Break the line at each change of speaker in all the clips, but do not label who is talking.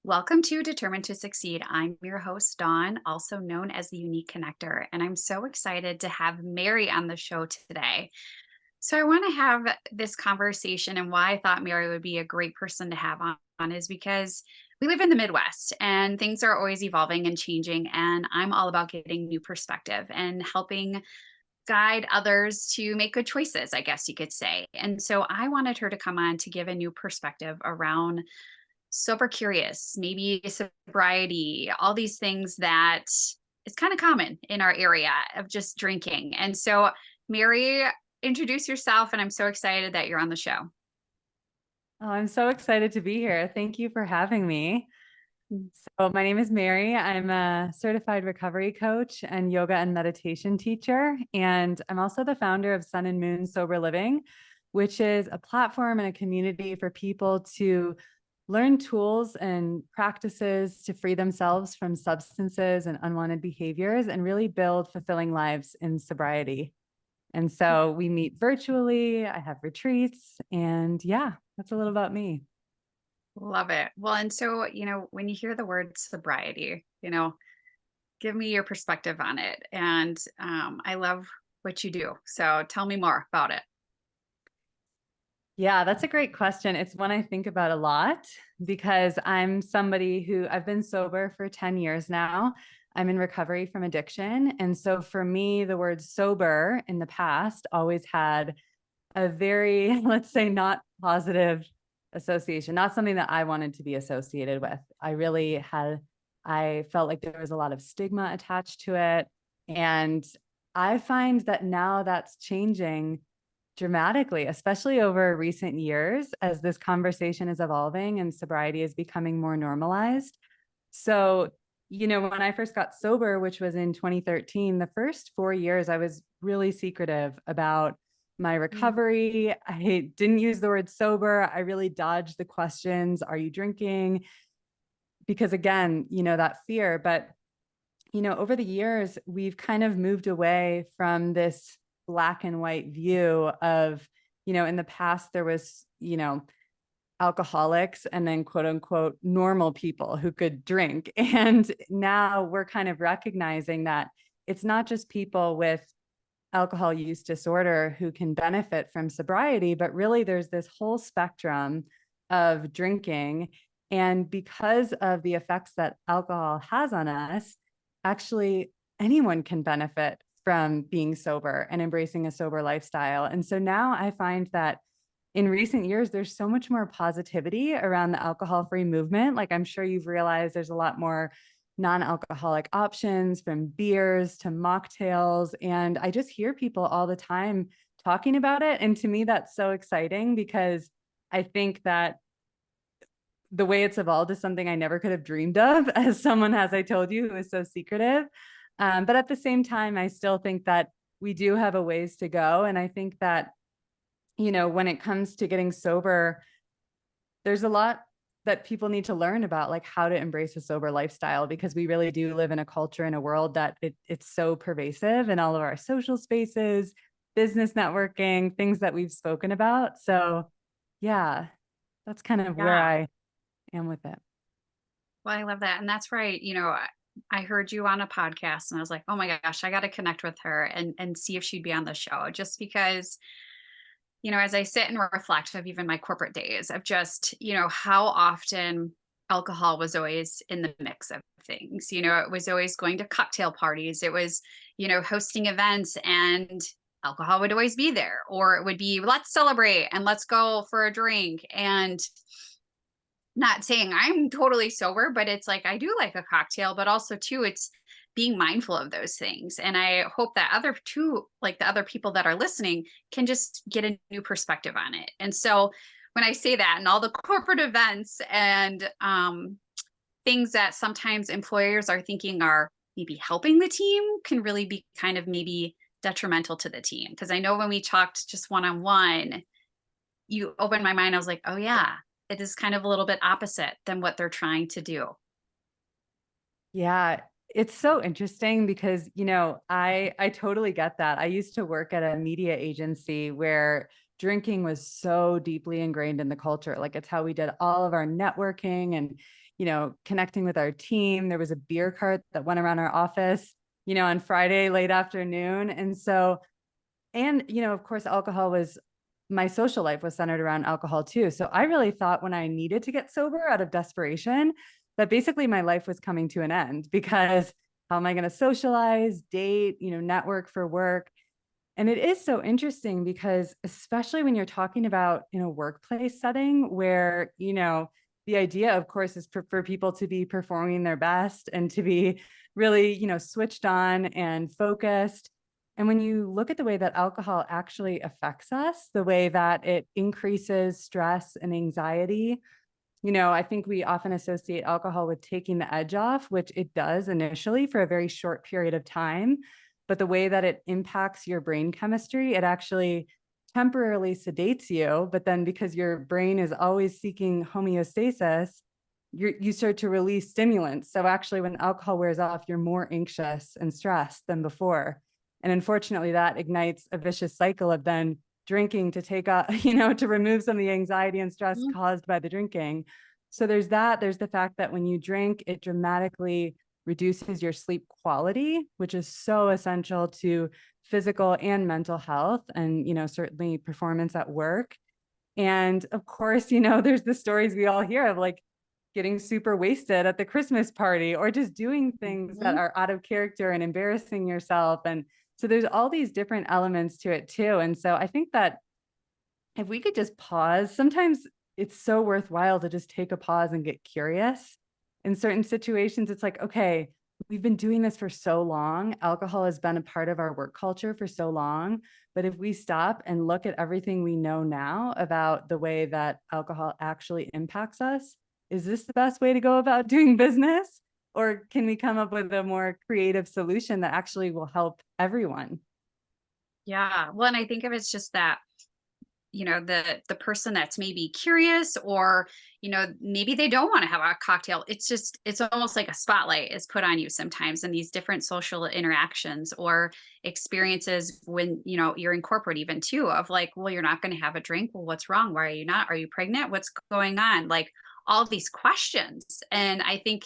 Welcome to Determined to Succeed. I'm your host, Dawn, also known as the Unique Connector, and I'm so excited to have Mary on the show today. So, I want to have this conversation, and why I thought Mary would be a great person to have on is because we live in the Midwest and things are always evolving and changing. And I'm all about getting new perspective and helping guide others to make good choices, I guess you could say. And so, I wanted her to come on to give a new perspective around sober curious, maybe sobriety, all these things that is kind of common in our area of just drinking. And so, Mary, introduce yourself, and I'm so excited that you're on the show.
Oh, I'm so excited to be here. Thank you for having me.
Mm.
So, my name is Mary. I'm a certified recovery coach and yoga and meditation teacher. And I'm also the founder of Sun and Moon Sober Living, which is a platform and a community for people to learn tools and practices to free themselves from substances and unwanted behaviors and really build fulfilling lives in sobriety. And so we meet virtually, I have retreats, and yeah, that's a little about me.
Love it. Well, and so, when you hear the word sobriety, give me your perspective on it. And I love what you do. So tell me more about it.
Yeah, that's a great question. It's one I think about a lot because I'm somebody who I've been sober for 10 years now. I'm in recovery from addiction. And so for me, the word sober in the past always had a very, let's say, not positive association, not something that I wanted to be associated with. I felt like there was a lot of stigma attached to it. And I find that now that's changing dramatically, especially over recent years as this conversation is evolving and sobriety is becoming more normalized. So, when I first got sober, which was in 2013, the first 4 years, I was really secretive about my
Mm.
recovery. I didn't use the word sober. I really dodged the questions. Are you drinking? Because again, that fear. But, over the years, we've kind of moved away from this black and white view of, in the past, there was, alcoholics and then quote unquote normal people who could drink. And now we're kind of recognizing that it's not just people with alcohol use disorder who can benefit from sobriety, but really there's this whole spectrum of drinking. And because of the effects that alcohol has on us, actually anyone can benefit from being sober and embracing a sober lifestyle. And so now I find that in recent years, there's so much more positivity around the alcohol-free movement. Like I'm sure you've realized there's a lot more non-alcoholic options from beers to mocktails. And I just hear people all the time talking about it. And to me, that's so exciting because I think that the way it's evolved is something I never could have dreamed of as someone, as I told you, who is so secretive. But at the same time, I still think that we do have a ways to go. And I think that, when it comes to getting sober, there's a lot that people need to learn about, like how to embrace a sober lifestyle, because we really do live in a culture and a world that it's so pervasive in all of our social spaces, business networking, things that we've spoken about. So yeah, that's kind of where
Yeah.
I am with it.
Well, I love that. And that's right. I heard you on a podcast and I was like, oh my gosh, I got to connect with her and see if she'd be on the show, just because as I sit and reflect of even my corporate days of just, how often alcohol was always in the mix of things. It was always going to cocktail parties. It was, hosting events, and alcohol would always be there. Or it would be, let's celebrate and let's go for a drink. And not saying I'm totally sober, but it's like I do like a cocktail, but also too, it's being mindful of those things. And I hope that the other people that are listening can just get a new perspective on it. And so when I say that, and all the corporate events and things that sometimes employers are thinking are maybe helping the team can really be kind of maybe detrimental to the team. Because I know when we talked just one on one, you opened my mind. I was like, oh yeah, it is kind of a little bit opposite than what they're trying to do.
Yeah, it's so interesting because, I totally get that. I used to work at a media agency where drinking was so deeply ingrained in the culture. Like it's how we did all of our networking and, connecting with our team. There was a beer cart that went around our office, on Friday late afternoon. And so, and, of course, my social life was centered around alcohol too. So I really thought when I needed to get sober out of desperation, that basically my life was coming to an end, because how am I going to socialize, date, network for work? And it is so interesting because, especially when you're talking about in a workplace setting where, the idea, of course, is for people to be performing their best and to be really, switched on and focused. And when you look at the way that alcohol actually affects us, the way that it increases stress and anxiety, I think we often associate alcohol with taking the edge off, which it does initially for a very short period of time. But the way that it impacts your brain chemistry, it actually temporarily sedates you. But then because your brain is always seeking homeostasis, you start to release stimulants. So actually, when alcohol wears off, you're more anxious and stressed than before. And unfortunately, that ignites a vicious cycle of then drinking to take out, to remove some of the anxiety and stress
Mhm.
caused by the drinking. So there's that. There's the fact that when you drink, it dramatically reduces your sleep quality, which is so essential to physical and mental health and, certainly performance at work. And of course, there's the stories we all hear of, like getting super wasted at the Christmas party or just doing things that
Mhm.
are out of character and embarrassing yourself. And so there's all these different elements to it too. And so I think that if we could just pause, sometimes it's so worthwhile to just take a pause and get curious. In certain situations, it's like, okay, we've been doing this for so long. Alcohol has been a part of our work culture for so long. But if we stop and look at everything we know now about the way that alcohol actually impacts us, is this the best way to go about doing business? Or can we come up with a more creative solution that actually will help everyone?
Yeah. Well, and I think if it's just that, the person that's maybe curious, or maybe they don't want to have a cocktail, it's almost like a spotlight is put on you sometimes in these different social interactions or experiences when you're in corporate even too, of like, well, you're not going to have a drink, well, what's wrong, why are you not, are you pregnant, what's going on, like all these questions. And I think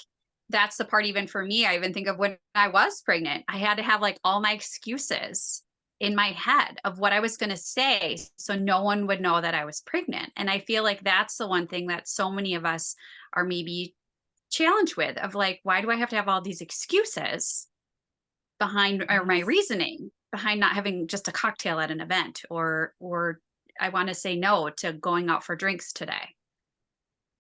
that's the part, even for me, I even think of when I was pregnant, I had to have like all my excuses in my head of what I was going to say so no one would know that I was pregnant. And I feel like that's the one thing that so many of us are maybe challenged with, of like, why do I have to have all these excuses behind, or my
Yes.
reasoning behind not having just a cocktail at an event, or I want to say no to going out for drinks today.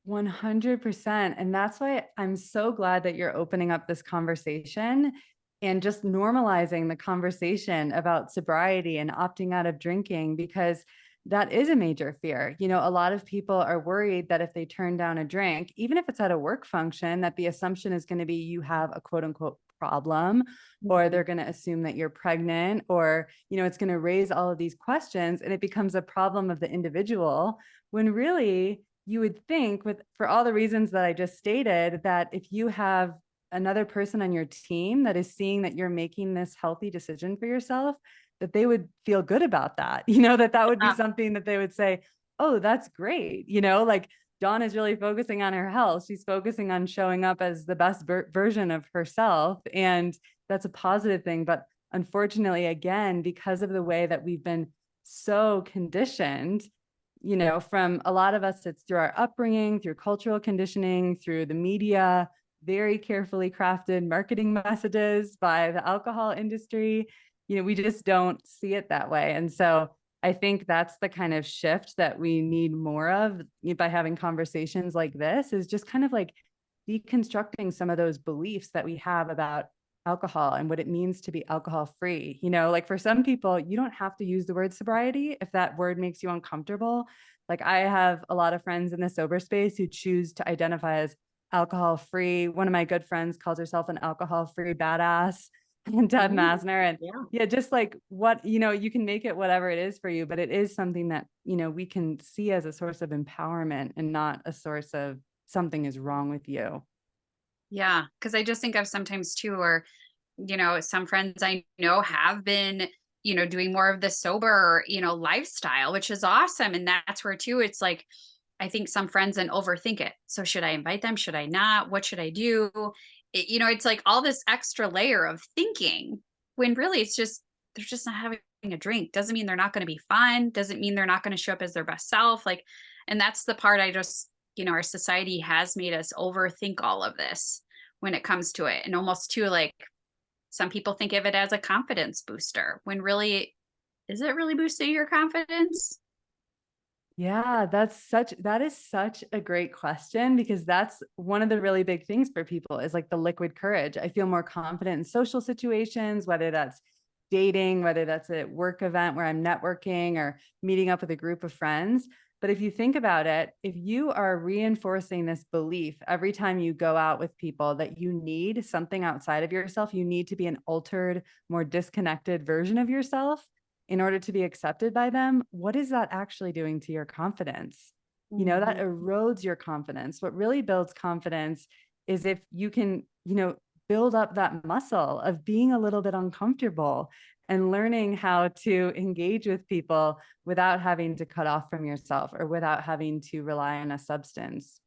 100%. And that's why I'm so glad that you're opening up this conversation and just normalizing the conversation about sobriety and opting out of drinking, because that is a major fear. A lot of people are worried that if they turn down a drink, even if it's at a work function, that the assumption is going to be you have a quote unquote problem, or
Mhm.
they're going to assume that you're pregnant, or, it's going to raise all of these questions and it becomes a problem of the individual, when really you would think, with for all the reasons that I just stated, that if you have another person on your team that is seeing that you're making this healthy decision for yourself, that they would feel good about that, that would be
Yeah.
something that they would say, oh, that's great. Like Dawn is really focusing on her health. She's focusing on showing up as the best version of herself. And that's a positive thing. But unfortunately, again, because of the way that we've been so conditioned, from a lot of us, it's through our upbringing, through cultural conditioning, through the media, very carefully crafted marketing messages by the alcohol industry. We just don't see it that way. And so I think that's the kind of shift that we need more of by having conversations like this, is just kind of like deconstructing some of those beliefs that we have about alcohol and what it means to be alcohol free. Like for some people, you don't have to use the word sobriety if that word makes you uncomfortable. Like I have a lot of friends in the sober space who choose to identify as alcohol free. One of my good friends calls herself an alcohol free badass, and Deb
Mm,
Masner. And
yeah.
yeah, just like what, you can make it whatever it is for you, but it is something that, we can see as a source of empowerment and not a source of something is wrong with you.
Yeah. Cause I just think of sometimes too, or some friends I know have been doing more of the sober, lifestyle, which is awesome. And that's where too, it's like, I think some friends then overthink it. So should I invite them? Should I not? What should I do? It's like all this extra layer of thinking when really it's just, they're just not having a drink. Doesn't mean they're not going to be fun. Doesn't mean they're not going to show up as their best self. Like, and that's the part I just, our society has made us overthink all of this when it comes to it. And almost too like some people think of it as a confidence booster when really, is it really boosting your confidence?
Yeah, that is such a great question, because that's one of the really big things for people is like the liquid courage. I feel more confident in social situations, whether that's dating, whether that's a work event where I'm networking or meeting up with a group of friends. But if you think about it, if you are reinforcing this belief every time you go out with people that you need something outside of yourself, you need to be an altered, more disconnected version of yourself in order to be accepted by them, what is that actually doing to your confidence? That
Mhm.
erodes your confidence. What really builds confidence is if you can, build up that muscle of being a little bit uncomfortable and learning how to engage with people without having to cut off from yourself or without having to rely on a substance.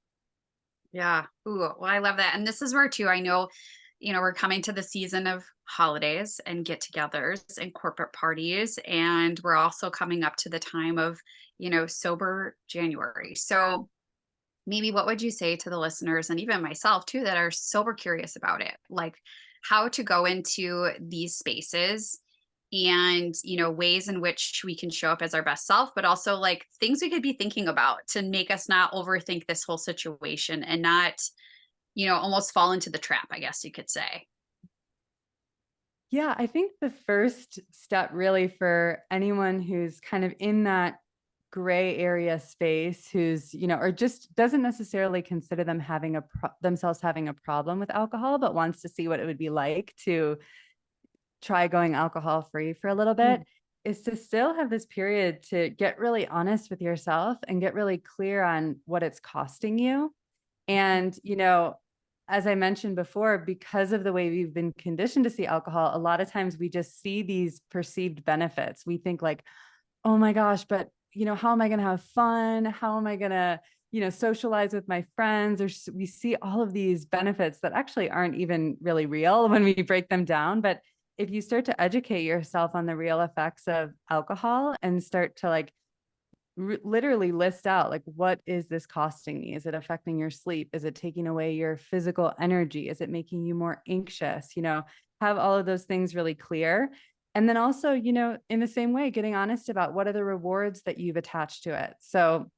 Yeah. Ooh, well, I love that. And this is where too, I know, we're coming to the season of holidays and get-togethers and corporate parties. And we're also coming up to the time of, sober January. So maybe what would you say to the listeners and even myself too that are sober curious about it? Like how to go into these spaces and ways in which we can show up as our best self, but also like things we could be thinking about to make us not overthink this whole situation and not almost fall into the trap, I guess you could say.
Yeah, I think the first step really for anyone who's kind of in that gray area space, who's, or just doesn't necessarily consider themselves having a problem with alcohol, but wants to see what it would be like to try going alcohol free for a little bit,
Mm.
is to still have this period to get really honest with yourself and get really clear on what it's costing you. And, as I mentioned before, because of the way we've been conditioned to see alcohol, a lot of times we just see these perceived benefits. We think like, oh my gosh, but how am I going to have fun? How am I going to, socialize with my friends? We see all of these benefits that actually aren't even really real when we break them down. But if you start to educate yourself on the real effects of alcohol and start to like literally list out like, what is this costing me? Is it affecting your sleep? Is it taking away your physical energy? Is it making you more anxious? Have all of those things really clear. And then also, in the same way, getting honest about what are the rewards that you've attached to it. So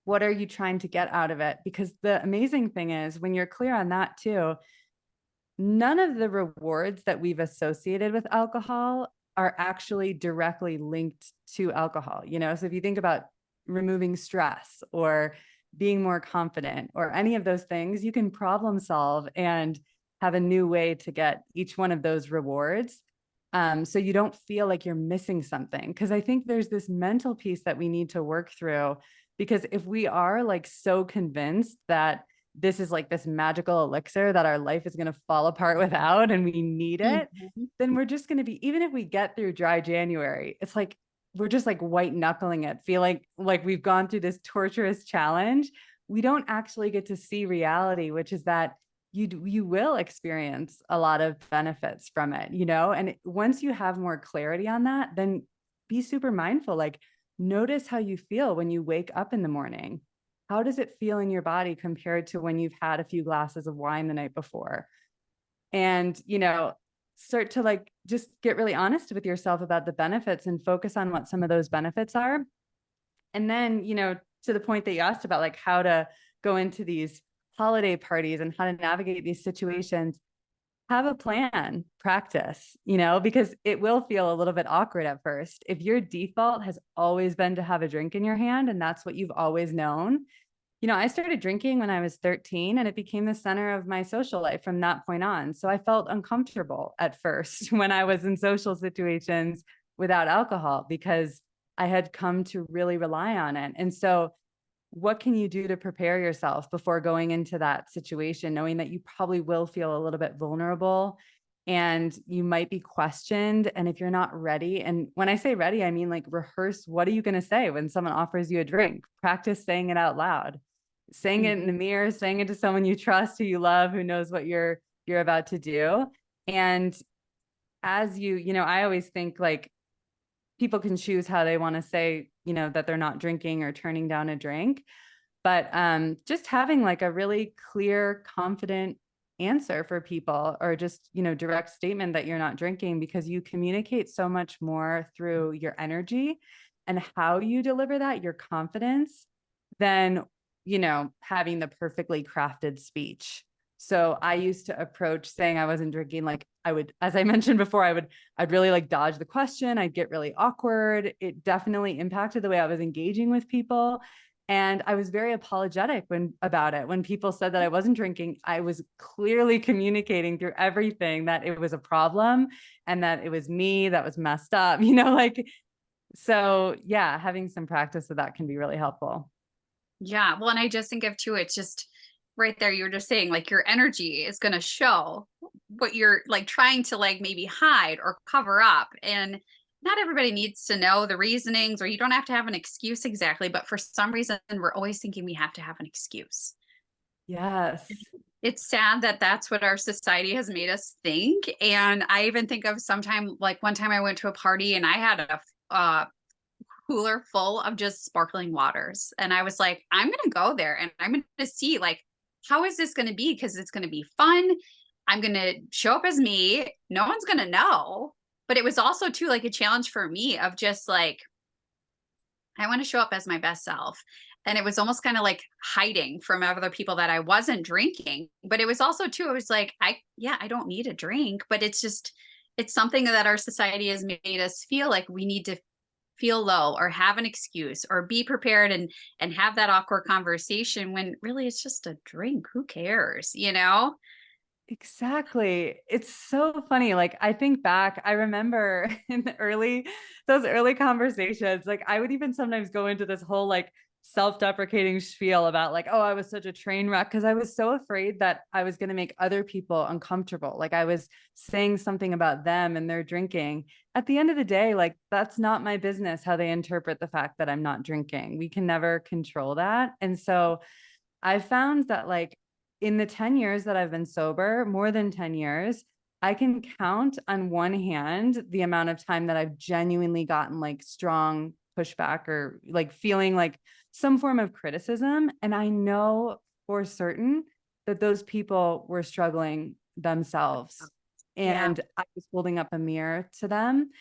what are you trying to get out of it? Because the amazing thing is when you're clear on that too, none of the rewards that we've associated with alcohol are actually directly linked to alcohol. So if you think about removing stress or being more confident or any of those things, you can problem solve and have a new way to get each one of those rewards. So you don't feel like you're missing something. Because I think there's this mental piece that we need to work through. Because if we are like so convinced that this is like this magical elixir that our life is going to fall apart without and we need it,
Mhm.
then we're just going to be, even if we get through dry January, it's like we're just like white knuckling it, feeling like we've gone through this torturous challenge. We don't actually get to see reality, which is that you will experience a lot of benefits from it, and once you have more clarity on that, then be super mindful. Like, notice how you feel when you wake up in the morning. How does it feel in your body compared to when you've had a few glasses of wine the night before? And, start to like just get really honest with yourself about the benefits and focus on what some of those benefits are. And then, to the point that you asked about like how to go into these holiday parties and how to navigate these situations, have a plan, practice, because it will feel a little bit awkward at first. If your default has always been to have a drink in your hand and that's what you've always known, I started drinking when I was 13 and it became the center of my social life from that point on. So I felt uncomfortable at first when I was in social situations without alcohol because I had come to really rely on it. And so, what can you do to prepare yourself before going into that situation, knowing that you probably will feel a little bit vulnerable and you might be questioned. And if you're not ready, and when I say ready, I mean like rehearse, what are you going to say when someone offers you a drink? Practice saying it out loud, saying it in the mirror, saying it to someone you trust, who you love, who knows what you're about to do. And as I always think like people can choose how they want to say, that they're not drinking or turning down a drink. But just having like a really clear, confident answer for people, or just, direct statement that you're not drinking, because you communicate so much more through your energy and how you deliver that, your confidence, than, having the perfectly crafted speech. So I used to approach saying I wasn't drinking, like I would, as I mentioned before, I'd really like dodge the question. I'd get really awkward. It definitely impacted the way I was engaging with people. And I was very apologetic about it. When people said that I wasn't drinking, I was clearly communicating through everything that it was a problem and that it was me that was messed up, like, so yeah, having some practice with that can be really helpful.
Yeah. Well, and I just think of too, it's just right there. You were just saying like your energy is going to show what you're like trying to like maybe hide or cover up. And not everybody needs to know the reasonings, or you don't have to have an excuse exactly. But for some reason, we're always thinking we have to have an excuse.
Yes.
It's sad that that's what our society has made us think. And I even think of sometime, like one time I went to a party and I had a cooler full of just sparkling waters. And I was like, I'm going to go there and I'm going to see like, how is this going to be? Because it's going to be fun. I'm going to show up as me. No one's going to know. But it was also too like a challenge for me of just like, I want to show up as my best self. And it was almost kind of like hiding from other people that I wasn't drinking. But it was also too, it was like, I don't need a drink, but it's just, it's something that our society has made us feel like we need to feel low or have an excuse or be prepared and have that awkward conversation when really it's just a drink. Who cares?
Exactly. It's so funny. Like I think back, I remember in those early conversations, like I would even sometimes go into this whole like self-deprecating spiel about like, oh, I was such a train wreck because I was so afraid that I was going to make other people uncomfortable. Like I was saying something about them and their drinking. At the end of the day, like that's not my business how they interpret the fact that I'm not drinking. We can never control that. And so I found that like in the 10 years that I've been sober, more than 10 years, I can count on one hand the amount of time that I've genuinely gotten like strong pushback or like feeling like some form of criticism. And I know for certain that those people were struggling themselves.
Yeah.
And I was holding up a mirror to them.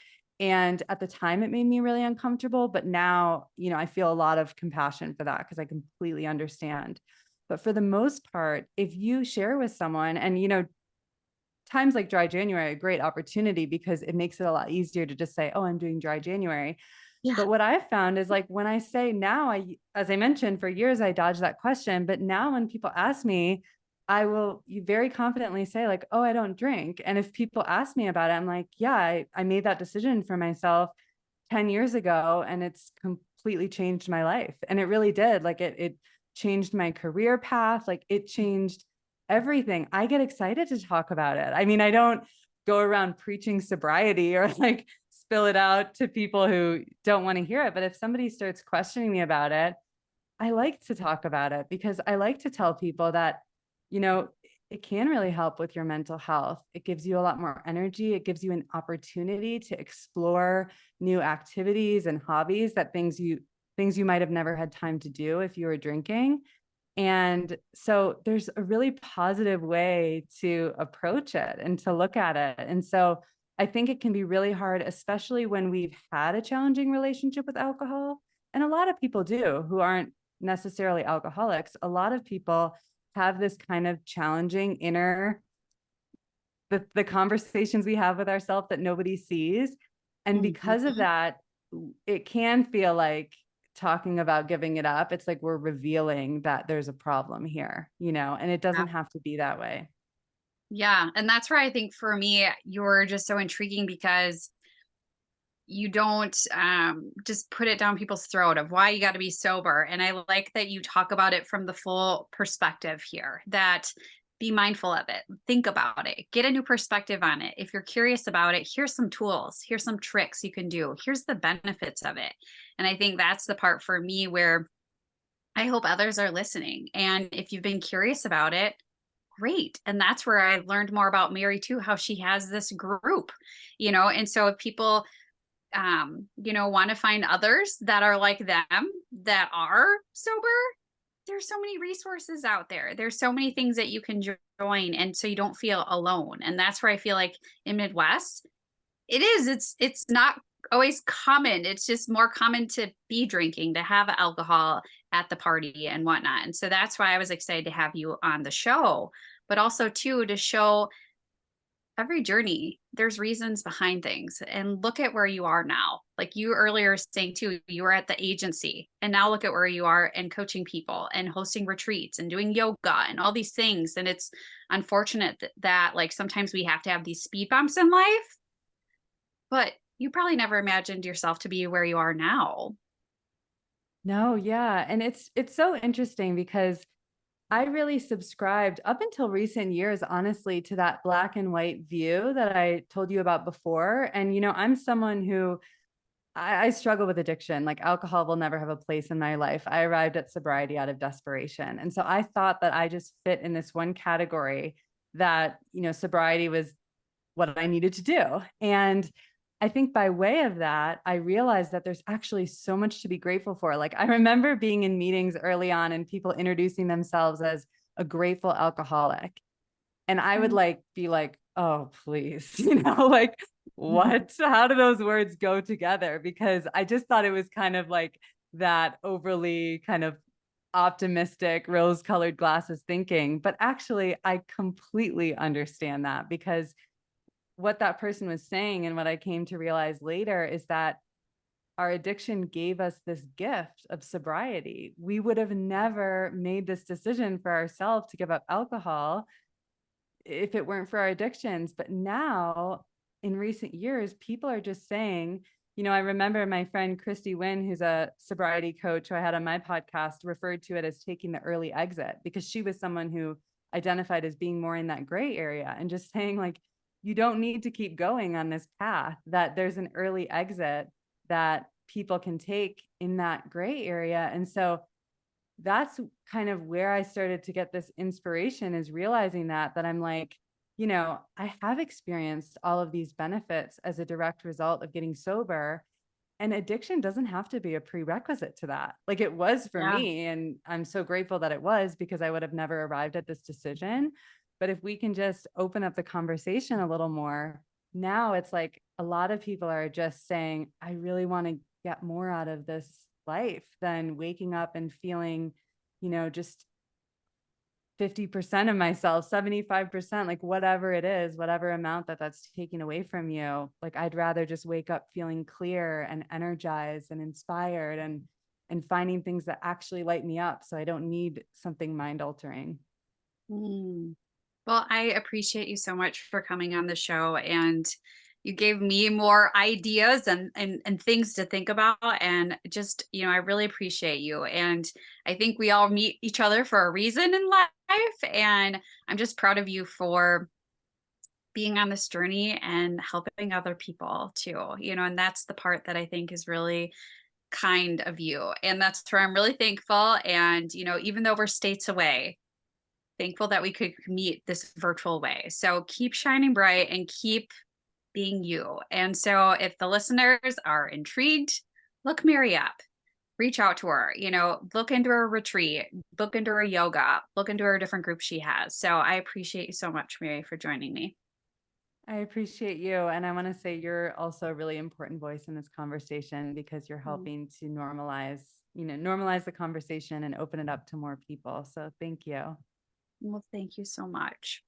And at the time, it made me really uncomfortable. But now, I feel a lot of compassion for that because I completely understand. But for the most part, if you share with someone, and times like dry January are a great opportunity because it makes it a lot easier to just say, oh, I'm doing dry January.
Yeah.
But what I've found is like when I say now, as I mentioned, for years, I dodged that question. But now when people ask me, I will very confidently say like, oh, I don't drink. And if people ask me about it, I'm like, yeah, I made that decision for myself 10 years ago and it's completely changed my life. And it really did. Like it changed my career path. Like it changed everything. I get excited to talk about it. I mean, I don't go around preaching sobriety or like spill it out to people who don't want to hear it. But if somebody starts questioning me about it, I like to talk about it because I like to tell people that, you know, it can really help with your mental health. It gives you a lot more energy. It gives you an opportunity to explore new activities and hobbies, that things you might have never had time to do if you were drinking. And so there's a really positive way to approach it and to look at it. And so I think it can be really hard, especially when we've had a challenging relationship with alcohol. And a lot of people do who aren't necessarily alcoholics. A lot of people have this kind of challenging the conversations we have with ourselves that nobody sees. And because of
Mhm.
that, it can feel like talking about giving it up. It's like we're revealing that there's a problem here, and it doesn't have to be that way.
Yeah. And that's where I think for me, you're just so intriguing because you don't just put it down people's throat of why you got to be sober. And I like that you talk about it from the full perspective here, that be mindful of it, think about it, get a new perspective on it. If you're curious about it, here's some tools, here's some tricks you can do, here's the benefits of it. And I think that's the part for me where I hope others are listening. And if you've been curious about it, great. And that's where I learned more about Mary too, how she has this group, and so if people want to find others that are like them, that are sober, there's so many resources out there. There's so many things that you can join. And so you don't feel alone. And that's where I feel like in Midwest, it's not always common. It's just more common to be drinking, to have alcohol at the party and whatnot. And so that's why I was excited to have you on the show, but also too, to show every journey, there's reasons behind things. And look at where you are now. Like you earlier saying too, you were at the agency and now look at where you are and coaching people and hosting retreats and doing yoga and all these things. And it's unfortunate that like sometimes we have to have these speed bumps in life, but you probably never imagined yourself to be where you are now.
No, yeah. And it's so interesting because I really subscribed up until recent years, honestly, to that black and white view that I told you about before. And, I'm someone who I struggle with addiction. Like alcohol will never have a place in my life. I arrived at sobriety out of desperation. And so I thought that I just fit in this one category that, sobriety was what I needed to do. And I think by way of that, I realized that there's actually so much to be grateful for. Like I remember being in meetings early on and people introducing themselves as a grateful alcoholic. And I would be like, oh, please, like what? How do those words go together? Because I just thought it was kind of like that overly kind of optimistic rose colored glasses thinking. But actually, I completely understand that because what that person was saying and what I came to realize later is that our addiction gave us this gift of sobriety. We would have never made this decision for ourselves to give up alcohol if it weren't for our addictions. But now, in recent years, people are just saying, I remember my friend Christy Wynn, who's a sobriety coach who I had on my podcast, referred to it as taking the early exit because she was someone who identified as being more in that gray area and just saying, like, you don't need to keep going on this path, that there's an early exit that people can take in that gray area. And so that's kind of where I started to get this inspiration, is realizing that I'm like, I have experienced all of these benefits as a direct result of getting sober. And addiction doesn't have to be a prerequisite to that. Like it was for
Yeah.
me. And I'm so grateful that it was, because I would have never arrived at this decision. But if we can just open up the conversation a little more, now it's like a lot of people are just saying, I really want to get more out of this life than waking up and feeling, just 50% of myself, 75%, like whatever it is, whatever amount that's taking away from you. Like I'd rather just wake up feeling clear and energized and inspired and finding things that actually light me up, so I don't need something mind altering.
Mm. Well, I appreciate you so much for coming on the show, and you gave me more ideas and things to think about, and just, I really appreciate you. And I think we all meet each other for a reason in life, and I'm just proud of you for being on this journey and helping other people too, and that's the part that I think is really kind of you. And that's where I'm really thankful. And, even though we're states away, thankful that we could meet this virtual way. So keep shining bright and keep being you. And so if the listeners are intrigued, look Mary up, reach out to her, look into her retreat, look into her yoga, look into her different groups she has. So I appreciate you so much, Mary, for joining me.
I appreciate you. And I want to say you're also a really important voice in this conversation, because you're helping to normalize the conversation and open it up to more people. So thank you.
Well, thank you so much.